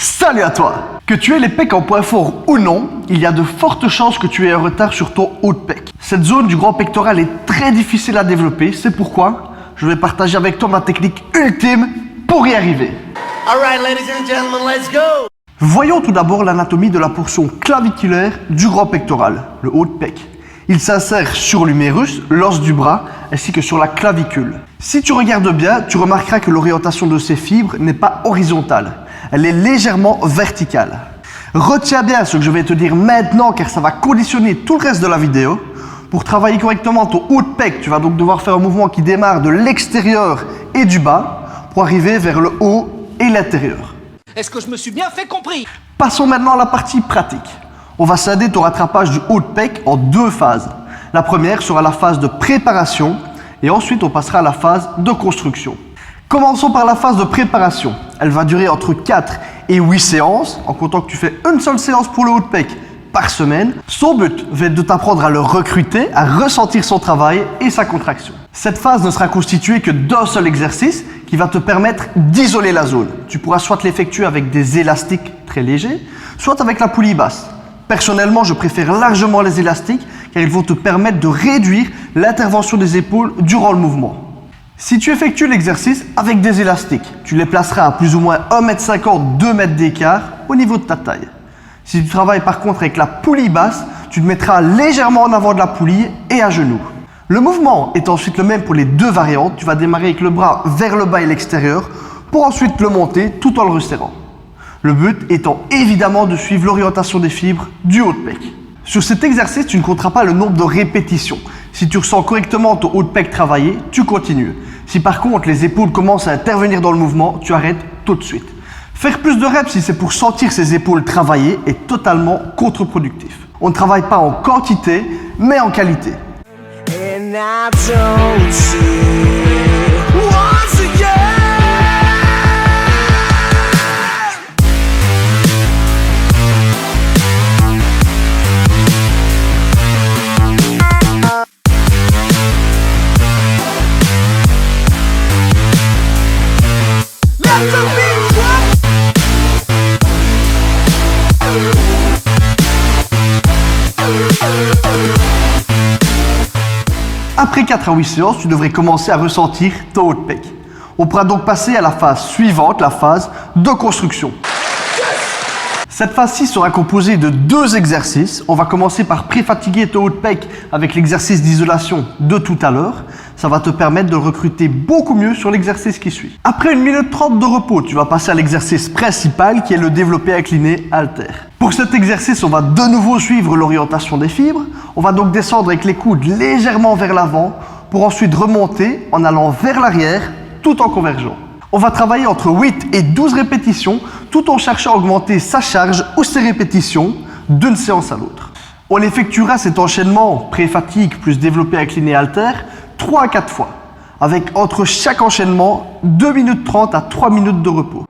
Salut à toi! Que tu aies les pecs en point fort ou non, il y a de fortes chances que tu aies un retard sur ton haut de pec. Cette zone du grand pectoral est très difficile à développer, c'est pourquoi je vais partager avec toi ma technique ultime pour y arriver. Alright, ladies and gentlemen, let's go! Voyons tout d'abord l'anatomie de la portion claviculaire du grand pectoral, le haut de pec. Il s'insère sur l'humérus, l'os du bras, ainsi que sur la clavicule. Si tu regardes bien, tu remarqueras que l'orientation de ces fibres n'est pas horizontale, elle est légèrement verticale. Retiens bien ce que je vais te dire maintenant car ça va conditionner tout le reste de la vidéo. Pour travailler correctement ton haut de pec, tu vas donc devoir faire un mouvement qui démarre de l'extérieur et du bas pour arriver vers le haut et l'intérieur. Est-ce que je me suis bien fait compris? Passons maintenant à la partie pratique. On va scinder ton rattrapage du haut de pec en deux phases. La première sera la phase de préparation et ensuite on passera à la phase de construction. Commençons par la phase de préparation. Elle va durer entre 4 et 8 séances, en comptant que tu fais une seule séance pour le haut de pec par semaine. Son but va être de t'apprendre à le recruter, à ressentir son travail et sa contraction. Cette phase ne sera constituée que d'un seul exercice qui va te permettre d'isoler la zone. Tu pourras soit l'effectuer avec des élastiques très légers, soit avec la poulie basse. Personnellement, je préfère largement les élastiques car ils vont te permettre de réduire l'intervention des épaules durant le mouvement. Si tu effectues l'exercice avec des élastiques, tu les placeras à plus ou moins 1,50 m, 2 m d'écart au niveau de ta taille. Si tu travailles par contre avec la poulie basse, tu te mettras légèrement en avant de la poulie et à genoux. Le mouvement est ensuite le même pour les deux variantes. Tu vas démarrer avec le bras vers le bas et l'extérieur pour ensuite le monter tout en le resserrant. Le but étant évidemment de suivre l'orientation des fibres du haut de pec. Sur cet exercice, tu ne compteras pas le nombre de répétitions. Si tu ressens correctement ton haut de pec travailler, tu continues. Si par contre les épaules commencent à intervenir dans le mouvement, tu arrêtes tout de suite. Faire plus de reps si c'est pour sentir ses épaules travailler est totalement contre-productif. On ne travaille pas en quantité, mais en qualité. And I don't see once again. Let the beat Après 4 à 8 séances, tu devrais commencer à ressentir ton haut de pec. On pourra donc passer à la phase suivante, la phase de construction. Cette phase-ci sera composée de deux exercices. On va commencer par préfatiguer ton haut de pec avec l'exercice d'isolation de tout à l'heure. Ça va te permettre de le recruter beaucoup mieux sur l'exercice qui suit. Après 1 minute 30 de repos, tu vas passer à l'exercice principal qui est le développé incliné halter. Pour cet exercice, on va de nouveau suivre l'orientation des fibres. On va donc descendre avec les coudes légèrement vers l'avant pour ensuite remonter en allant vers l'arrière tout en convergeant. On va travailler entre 8 et 12 répétitions tout en cherchant à augmenter sa charge ou ses répétitions d'une séance à l'autre. On effectuera cet enchaînement pré-fatigue plus développé incliné halter 3 à 4 fois, avec entre chaque enchaînement 2 minutes 30 à 3 minutes de repos.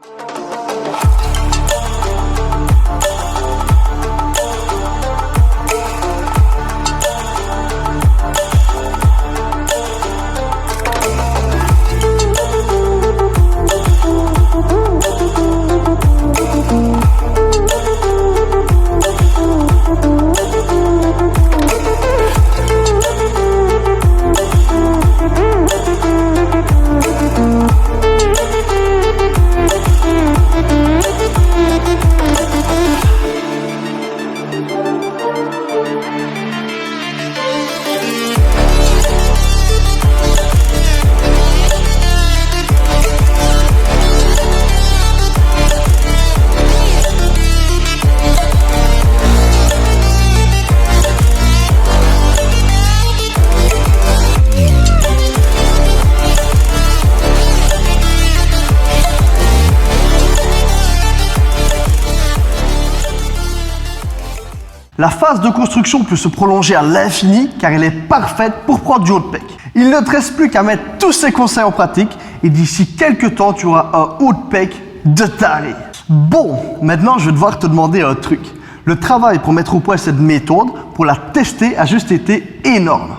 La phase de construction peut se prolonger à l'infini car elle est parfaite pour prendre du haut de pec. Il ne te reste plus qu'à mettre tous ces conseils en pratique et d'ici quelques temps, tu auras un haut de pec de taré. Bon, maintenant je vais devoir te demander un truc. Le travail pour mettre au point cette méthode, pour la tester, a juste été énorme.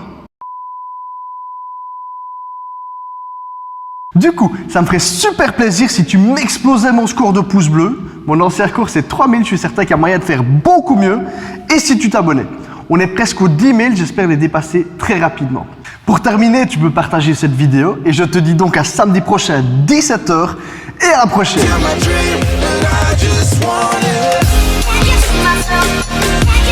Du coup, ça me ferait super plaisir si tu m'explosais mon score de pouces bleus Mon ancien record c'est 3000, je suis certain qu'il y a moyen de faire beaucoup mieux. Et si tu t'abonnais, on est presque aux 10 000, j'espère les dépasser très rapidement. Pour terminer, tu peux partager cette vidéo et je te dis donc à samedi prochain 17h et à la prochaine. my dream, and I just want it. Can't get to myself.